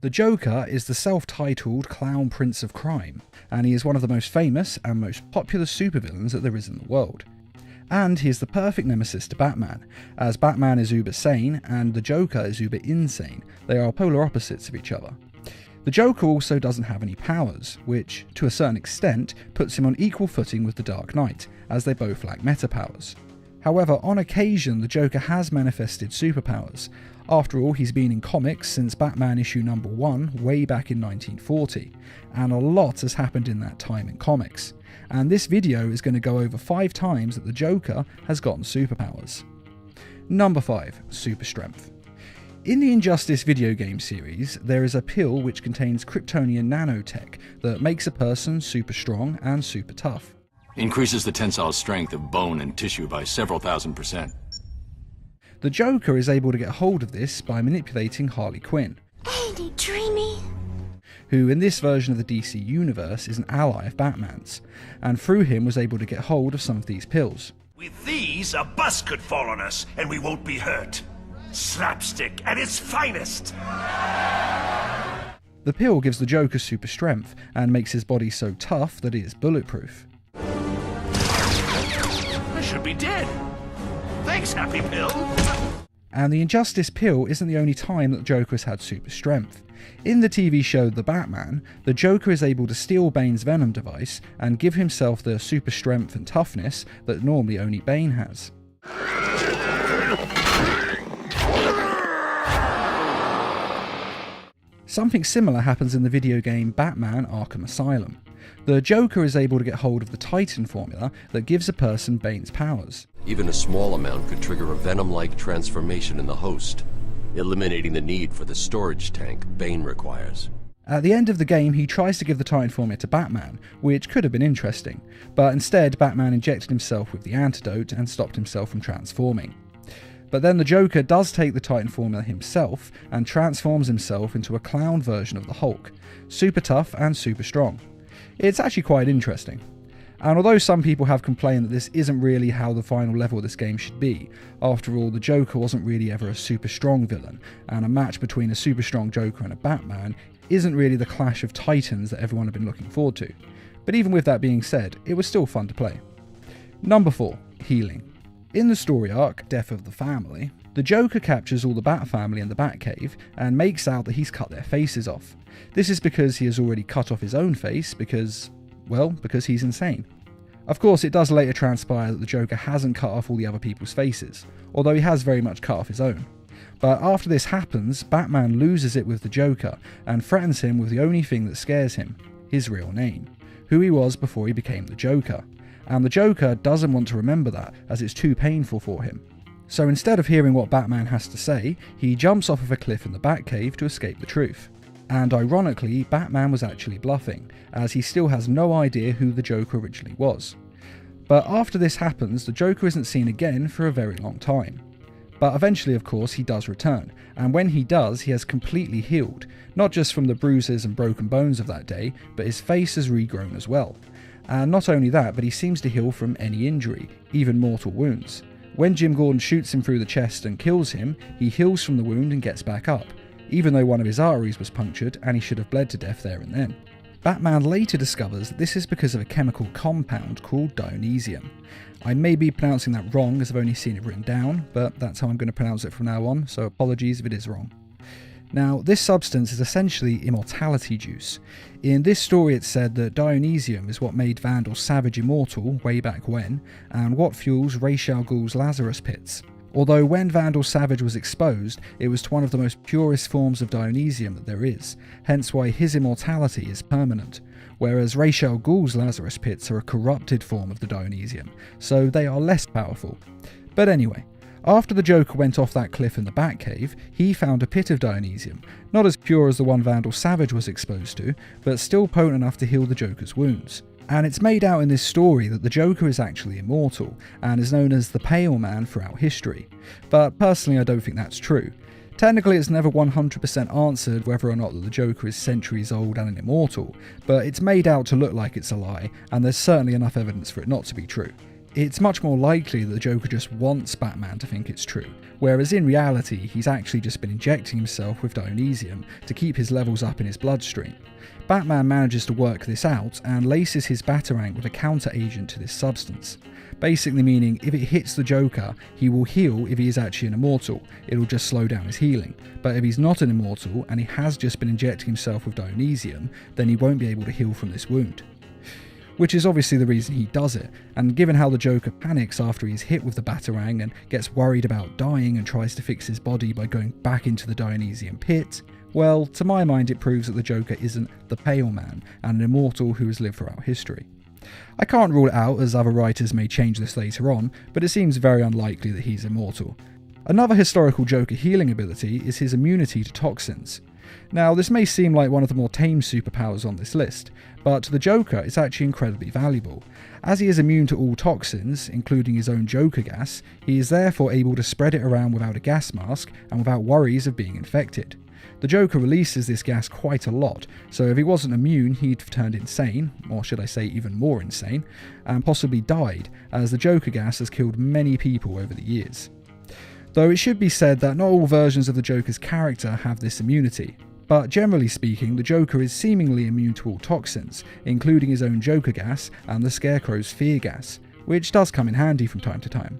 The Joker is the self-titled clown prince of crime, and he is one of the most famous and most popular supervillains that there is in the world. And he is the perfect nemesis to Batman, as Batman is uber sane and the Joker is uber insane. They are polar opposites of each other. The Joker also doesn't have any powers, which, to a certain extent, puts him on equal footing with the Dark Knight, as they both lack meta powers. However, on occasion the Joker has manifested superpowers. After all, he's been in comics since Batman issue number 1 way back in 1940, and a lot has happened in that time in comics. And this video is going to go over 5 times that the Joker has gotten superpowers. Number 5. Super Strength. In the Injustice video game series, there is a pill which contains Kryptonian nanotech that makes a person super strong and super tough. Increases the tensile strength of bone and tissue by several thousand%. The Joker is able to get hold of this by manipulating Harley Quinn, Ain't he dreamy? who in this version of the DC universe is an ally of Batman's, and through him was able to get hold of some of these pills. With these, a bus could fall on us, and we won't be hurt. Slapstick at its finest! The pill gives the Joker super strength, and makes his body so tough that it is bulletproof. I should be dead. Thanks, Happy Pill! And the Injustice pill isn't the only time that the Joker has had super strength. In the TV show The Batman, the Joker is able to steal Bane's Venom device and give himself the super strength and toughness that normally only Bane has. Something similar happens in the video game Batman Arkham Asylum. The Joker is able to get hold of the Titan formula that gives a person Bane's powers. Even a small amount could trigger a Venom-like transformation in the host, eliminating the need for the storage tank Bane requires. At the end of the game, he tries to give the Titan formula to Batman, which could have been interesting, but instead Batman injected himself with the antidote and stopped himself from transforming. But then the Joker does take the Titan formula himself and transforms himself into a clown version of the Hulk, super tough and super strong. It's actually quite interesting. And although some people have complained that this isn't really how the final level of this game should be, after all the Joker wasn't really ever a super strong villain, and a match between a super strong Joker and a Batman isn't really the clash of titans that everyone had been looking forward to. But even with that being said, it was still fun to play. Number 4. Healing. In the story arc, Death of the Family, the Joker captures all the Bat family in the Batcave and makes out that he's cut their faces off. This is because he has already cut off his own face because he's insane. Of course, it does later transpire that the Joker hasn't cut off all the other people's faces, although he has very much cut off his own. But after this happens, Batman loses it with the Joker and threatens him with the only thing that scares him, his real name, who he was before he became the Joker. And the Joker doesn't want to remember that, as it's too painful for him. So instead of hearing what Batman has to say, he jumps off of a cliff in the Batcave to escape the truth. And ironically, Batman was actually bluffing, as he still has no idea who the Joker originally was. But after this happens, the Joker isn't seen again for a very long time. But eventually, of course, he does return, and when he does, he has completely healed, not just from the bruises and broken bones of that day, but his face has regrown as well. And not only that, but he seems to heal from any injury, even mortal wounds. When Jim Gordon shoots him through the chest and kills him, he heals from the wound and gets back up, even though one of his arteries was punctured and he should have bled to death there and then. Batman later discovers that this is because of a chemical compound called Dionysium. I may be pronouncing that wrong as I've only seen it written down, but that's how I'm going to pronounce it from now on, so apologies if it is wrong. Now, this substance is essentially immortality juice. In this story it's said that Dionysium is what made Vandal Savage immortal way back when, and what fuels Ra's al Ghul's Lazarus pits. Although when Vandal Savage was exposed, it was to one of the most purest forms of Dionysium that there is, hence why his immortality is permanent, whereas Ra's al Ghul's Lazarus pits are a corrupted form of the Dionysium, so they are less powerful. But anyway, after the Joker went off that cliff in the Batcave, he found a pit of Dionysium, not as pure as the one Vandal Savage was exposed to, but still potent enough to heal the Joker's wounds. And it's made out in this story that the Joker is actually immortal, and is known as the Pale Man throughout history. But personally I don't think that's true. Technically it's never 100% answered whether or not the Joker is centuries old and an immortal, but it's made out to look like it's a lie, and there's certainly enough evidence for it not to be true. It's much more likely that the Joker just wants Batman to think it's true, whereas in reality he's actually just been injecting himself with Dionysium to keep his levels up in his bloodstream. Batman manages to work this out and laces his Batarang with a counter-agent to this substance, basically meaning if it hits the Joker, he will heal if he is actually an immortal, it'll just slow down his healing, but if he's not an immortal and he has just been injecting himself with Dionysium, then he won't be able to heal from this wound. Which is obviously the reason he does it, and given how the Joker panics after he's hit with the Batarang and gets worried about dying and tries to fix his body by going back into the Dionysium pit, well, to my mind it proves that the Joker isn't the Pale Man and an immortal who has lived throughout history. I can't rule it out, as other writers may change this later on, but it seems very unlikely that he's immortal. Another historical Joker healing ability is his immunity to toxins. Now, this may seem like one of the more tame superpowers on this list, but to the Joker it's actually incredibly valuable. As he is immune to all toxins, including his own Joker gas, he is therefore able to spread it around without a gas mask and without worries of being infected. The Joker releases this gas quite a lot, so if he wasn't immune he'd have turned insane, or should I say even more insane, and possibly died, as the Joker gas has killed many people over the years. Though it should be said that not all versions of the Joker's character have this immunity, but generally speaking the Joker is seemingly immune to all toxins, including his own Joker gas and the Scarecrow's fear gas, which does come in handy from time to time.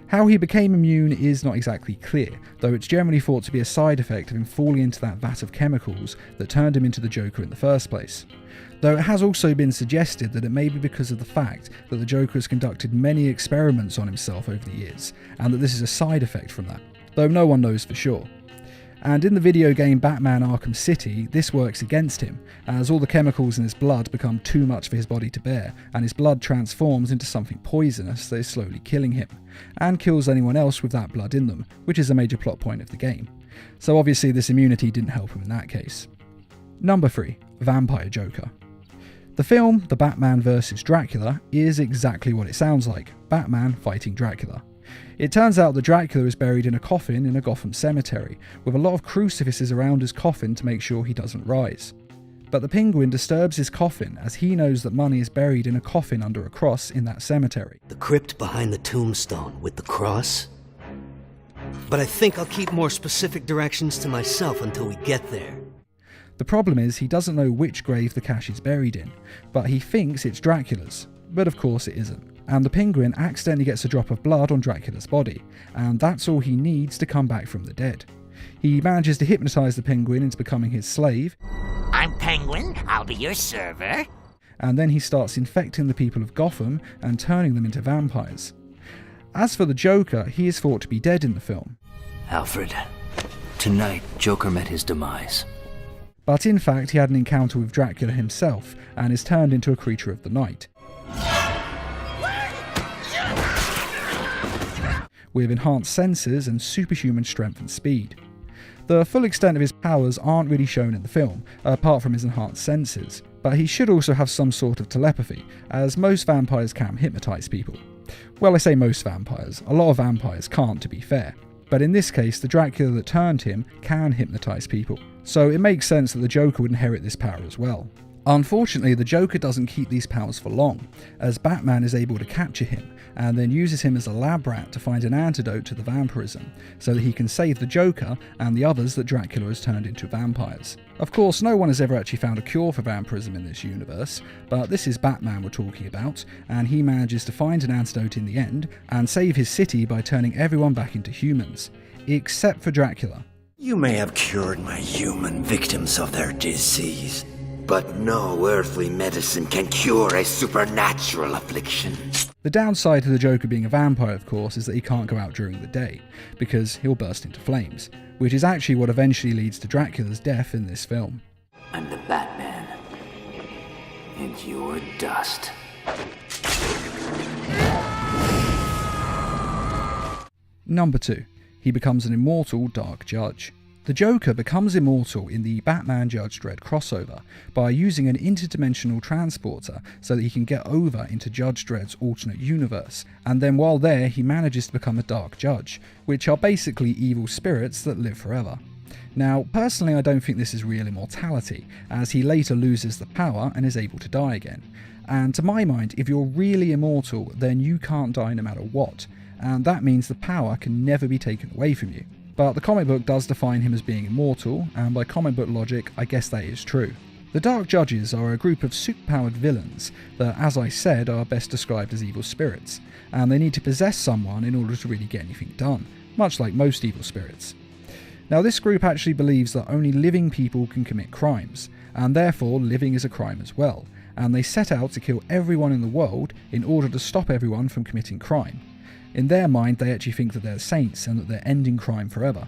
How he became immune is not exactly clear, though it's generally thought to be a side effect of him falling into that vat of chemicals that turned him into the Joker in the first place. Though it has also been suggested that it may be because of the fact that the Joker has conducted many experiments on himself over the years, and that this is a side effect from that, though no one knows for sure. And in the video game Batman Arkham City, this works against him, as all the chemicals in his blood become too much for his body to bear, and his blood transforms into something poisonous that is slowly killing him, and kills anyone else with that blood in them, which is a major plot point of the game. So obviously this immunity didn't help him in that case. Number 3. Vampire Joker. The film, The Batman vs. Dracula, is exactly what it sounds like, Batman fighting Dracula. It turns out that Dracula is buried in a coffin in a Gotham cemetery, with a lot of crucifixes around his coffin to make sure he doesn't rise. But the Penguin disturbs his coffin as he knows that money is buried in a coffin under a cross in that cemetery. The crypt behind the tombstone with the cross? But I think I'll keep more specific directions to myself until we get there. The problem is he doesn't know which grave the cash is buried in, but he thinks it's Dracula's, but of course it isn't. And the Penguin accidentally gets a drop of blood on Dracula's body, and that's all he needs to come back from the dead. He manages to hypnotise the Penguin into becoming his slave. I'm Penguin, I'll be your server. And then he starts infecting the people of Gotham and turning them into vampires. As for the Joker, he is thought to be dead in the film. Alfred, tonight Joker met his demise. But in fact he had an encounter with Dracula himself, and is turned into a creature of the night, with enhanced senses and superhuman strength and speed. The full extent of his powers aren't really shown in the film, apart from his enhanced senses, but he should also have some sort of telepathy, as most vampires can hypnotise people. Well, I say most vampires, a lot of vampires can't, to be fair, but in this case the Dracula that turned him can hypnotise people, so it makes sense that the Joker would inherit this power as well. Unfortunately, the Joker doesn't keep these powers for long, as Batman is able to capture him, and then uses him as a lab rat to find an antidote to the vampirism, so that he can save the Joker and the others that Dracula has turned into vampires. Of course, no one has ever actually found a cure for vampirism in this universe, but this is Batman we're talking about, and he manages to find an antidote in the end, and save his city by turning everyone back into humans, except for Dracula. You may have cured my human victims of their disease, but no earthly medicine can cure a supernatural affliction. The downside to the Joker being a vampire, of course, is that he can't go out during the day, because he'll burst into flames, which is actually what eventually leads to Dracula's death in this film. I'm the Batman, and you're dust. Number 2. He becomes an immortal Dark Judge. The Joker becomes immortal in the Batman Judge Dredd crossover by using an interdimensional transporter so that he can get over into Judge Dredd's alternate universe, and then while there he manages to become a Dark Judge, which are basically evil spirits that live forever. Now, personally, I don't think this is real immortality, as he later loses the power and is able to die again. And to my mind, if you're really immortal, then you can't die no matter what, and that means the power can never be taken away from you. But the comic book does define him as being immortal, and by comic book logic, I guess that is true. The Dark Judges are a group of superpowered villains that, as I said, are best described as evil spirits, and they need to possess someone in order to really get anything done, much like most evil spirits. Now, this group actually believes that only living people can commit crimes, and therefore living is a crime as well, and they set out to kill everyone in the world in order to stop everyone from committing crime. In their mind, they actually think that they're saints and that they're ending crime forever.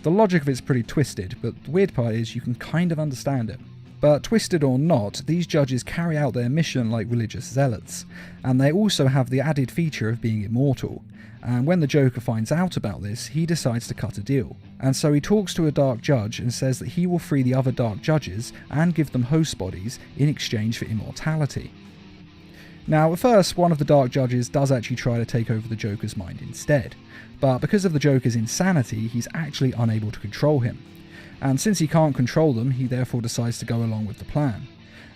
The logic of it's pretty twisted, but the weird part is you can kind of understand it. But twisted or not, these judges carry out their mission like religious zealots, and they also have the added feature of being immortal. And when the Joker finds out about this, he decides to cut a deal. And so he talks to a Dark Judge and says that he will free the other Dark Judges and give them host bodies in exchange for immortality. Now, at first, one of the Dark Judges does actually try to take over the Joker's mind instead, but because of the Joker's insanity, he's actually unable to control him. And since he can't control them, he therefore decides to go along with the plan.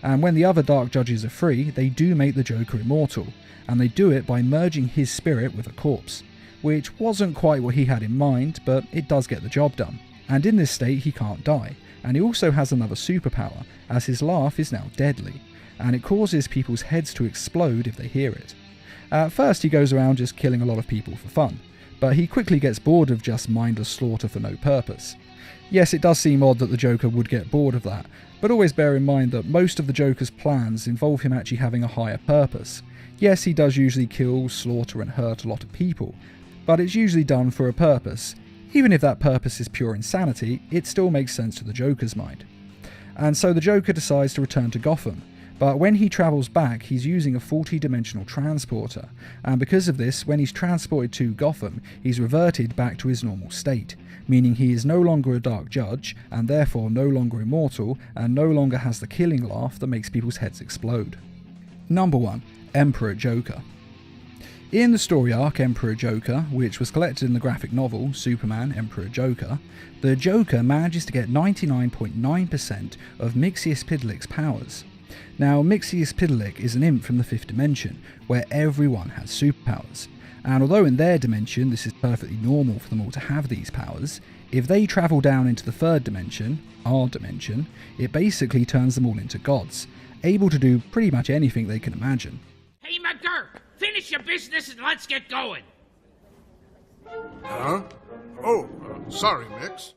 And when the other Dark Judges are free, they do make the Joker immortal, and they do it by merging his spirit with a corpse, which wasn't quite what he had in mind, but it does get the job done. And in this state, he can't die, and he also has another superpower, as his laugh is now deadly, and it causes people's heads to explode if they hear it. At first, he goes around just killing a lot of people for fun, but he quickly gets bored of just mindless slaughter for no purpose. Yes, it does seem odd that the Joker would get bored of that, but always bear in mind that most of the Joker's plans involve him actually having a higher purpose. Yes, he does usually kill, slaughter and hurt a lot of people, but it's usually done for a purpose. Even if that purpose is pure insanity, it still makes sense to the Joker's mind. And so the Joker decides to return to Gotham, but when he travels back, he's using a 40-dimensional transporter, and because of this, when he's transported to Gotham, he's reverted back to his normal state, meaning he is no longer a Dark Judge, and therefore no longer immortal, and no longer has the killing laugh that makes people's heads explode. Number 1. Emperor Joker. In the story arc Emperor Joker, which was collected in the graphic novel Superman Emperor Joker, the Joker manages to get 99.9% of Mxyzptlk's powers. Now, Mxyzptlk is an imp from the 5th dimension, where everyone has superpowers. And although in their dimension this is perfectly normal for them all to have these powers, if they travel down into the 3rd dimension, our dimension, it basically turns them all into gods, able to do pretty much anything they can imagine. Hey, McGurk, finish your business and let's get going. Huh? Oh, sorry, Mix.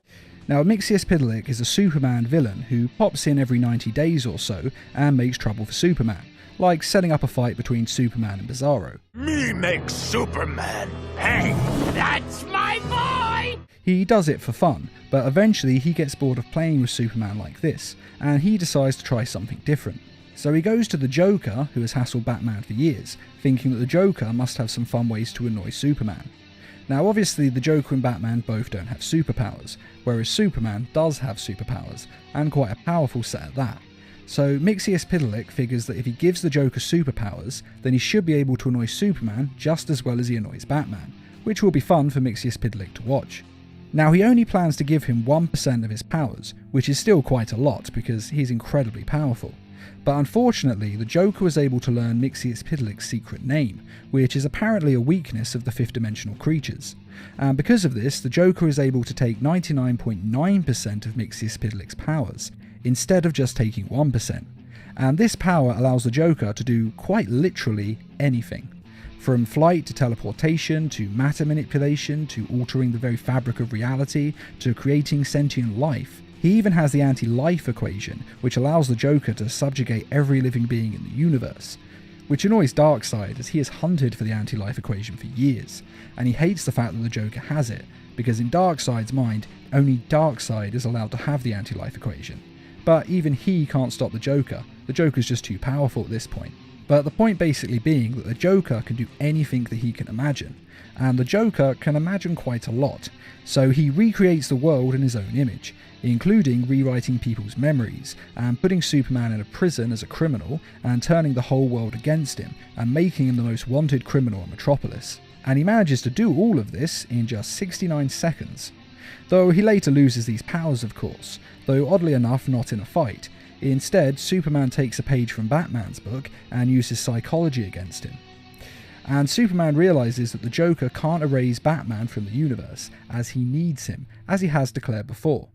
Now, Mxyzptlk is a Superman villain who pops in every 90 days or so and makes trouble for Superman, like setting up a fight between Superman and Bizarro. Me make Superman. Hey, That's my boy! He does it for fun, but eventually he gets bored of playing with Superman like this, and he decides to try something different. So he goes to the Joker, who has hassled Batman for years, thinking that the Joker must have some fun ways to annoy Superman. Now obviously the Joker and Batman both don't have superpowers, whereas Superman does have superpowers, and quite a powerful set at that. So Mxyzptlk figures that if he gives the Joker superpowers, then he should be able to annoy Superman just as well as he annoys Batman, which will be fun for Mxyzptlk to watch. Now he only plans to give him 1% of his powers, which is still quite a lot because he's incredibly powerful. But unfortunately, the Joker was able to learn Mxyzptlk's secret name, which is apparently a weakness of the 5th dimensional creatures. And because of this, the Joker is able to take 99.9% of Mxyzptlk's powers, instead of just taking 1%. And this power allows the Joker to do quite literally anything. From flight to teleportation, to matter manipulation, to altering the very fabric of reality, to creating sentient life. He even has the anti-life equation, which allows the Joker to subjugate every living being in the universe, which annoys Darkseid as he has hunted for the anti-life equation for years, and he hates the fact that the Joker has it, because in Darkseid's mind, only Darkseid is allowed to have the anti-life equation. But even he can't stop the Joker's just too powerful at this point. But the point basically being that the Joker can do anything that he can imagine, and the Joker can imagine quite a lot, so he recreates the world in his own image, including rewriting people's memories, and putting Superman in a prison as a criminal, and turning the whole world against him, and making him the most wanted criminal in Metropolis. And he manages to do all of this in just 69 seconds. though he later loses these powers of course, though oddly enough not in a fight. Instead, Superman takes a page from Batman's book and uses psychology against him. And Superman realises that the Joker can't erase Batman from the universe, as he needs him, as he has declared before.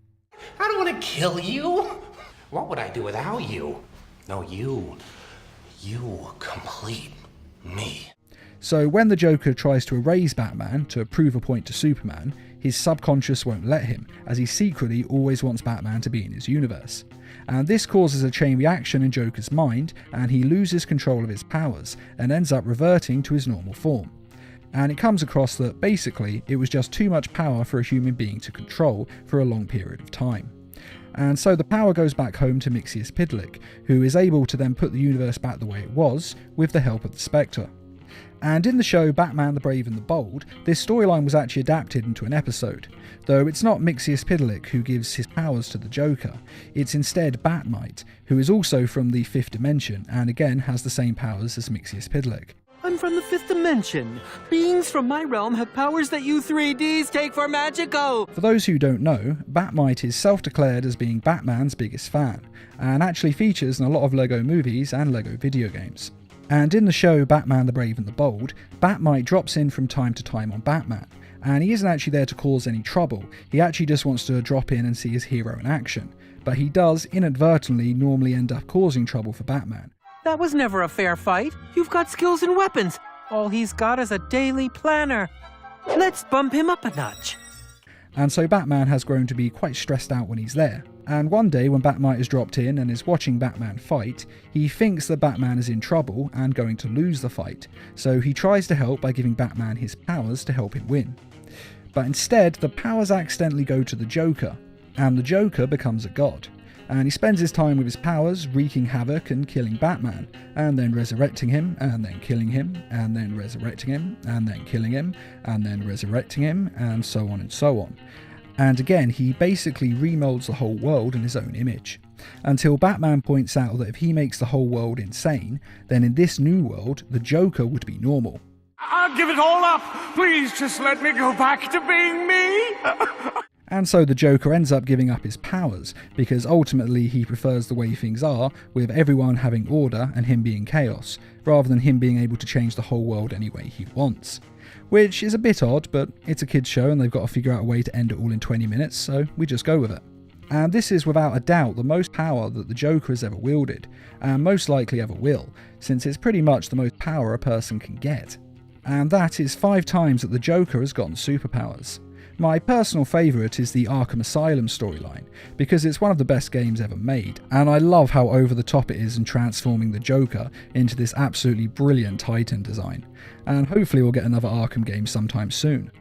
I don't want to kill you. What would I do without you? No, you complete me. So when the Joker tries to erase Batman to prove a point to Superman, his subconscious won't let him, as he secretly always wants Batman to be in his universe. And this causes a chain reaction in Joker's mind, and he loses control of his powers, and ends up reverting to his normal form. And it comes across that basically it was just too much power for a human being to control for a long period of time. And so the power goes back home to Mxyzptlk, who is able to then put the universe back the way it was, with the help of the Spectre. And in the show Batman the Brave and the Bold, this storyline was actually adapted into an episode, though it's not Mxyzptlk who gives his powers to the Joker, it's instead Bat-Mite, who is also from the 5th dimension and again has the same powers as Mxyzptlk. I'm from the 5th dimension. Beings from my realm have powers that you 3Ds take for magical. For those who don't know, Bat-Mite is self-declared as being Batman's biggest fan, and actually features in a lot of LEGO movies and LEGO video games. And in the show Batman the Brave and the Bold, Bat-Mite drops in from time to time on Batman, and he isn't actually there to cause any trouble, he actually just wants to drop in and see his hero in action, but he does inadvertently normally end up causing trouble for Batman. That was never a fair fight. You've got skills and weapons. All he's got is a daily planner. Let's bump him up a notch. And so Batman has grown to be quite stressed out when he's there. And one day when Bat-Mite is dropped in and is watching Batman fight, he thinks that Batman is in trouble and going to lose the fight, so he tries to help by giving Batman his powers to help him win. But instead, the powers accidentally go to the Joker, and the Joker becomes a god. And he spends his time with his powers wreaking havoc and killing Batman, and then resurrecting him, and then killing him, and then resurrecting him, and then killing him, and then resurrecting him, and so on and so on. And again, he basically remolds the whole world in his own image. Until Batman points out that if he makes the whole world insane, then in this new world, the Joker would be normal. I'll give it all up. Please just let me go back to being me. And so the Joker ends up giving up his powers, because ultimately he prefers the way things are, with everyone having order and him being chaos, rather than him being able to change the whole world any way he wants. Which is a bit odd, but it's a kids show and they've got to figure out a way to end it all in 20 minutes, so we just go with it. And this is without a doubt the most power that the Joker has ever wielded, and most likely ever will, since it's pretty much the most power a person can get. And that is 5 times that the Joker has gotten superpowers. My personal favourite is the Arkham Asylum storyline, because it's one of the best games ever made, and I love how over the top it is in transforming the Joker into this absolutely brilliant Titan design, and hopefully we'll get another Arkham game sometime soon.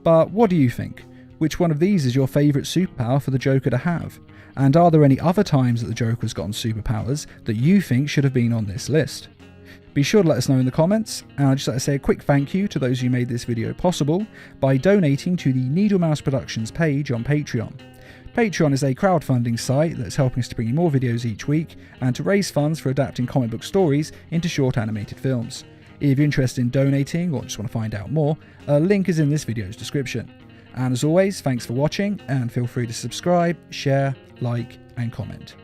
But what do you think? Which one of these is your favourite superpower for the Joker to have? And are there any other times that the Joker has gotten superpowers that you think should have been on this list? Be sure to let us know in the comments, and I'd just like to say a quick thank you to those who made this video possible by donating to the Needle Mouse Productions page on Patreon. Patreon is a crowdfunding site that's helping us to bring you more videos each week and to raise funds for adapting comic book stories into short animated films. If you're interested in donating or just want to find out more, a link is in this video's description. And as always, thanks for watching, and feel free to subscribe, share, like, and comment.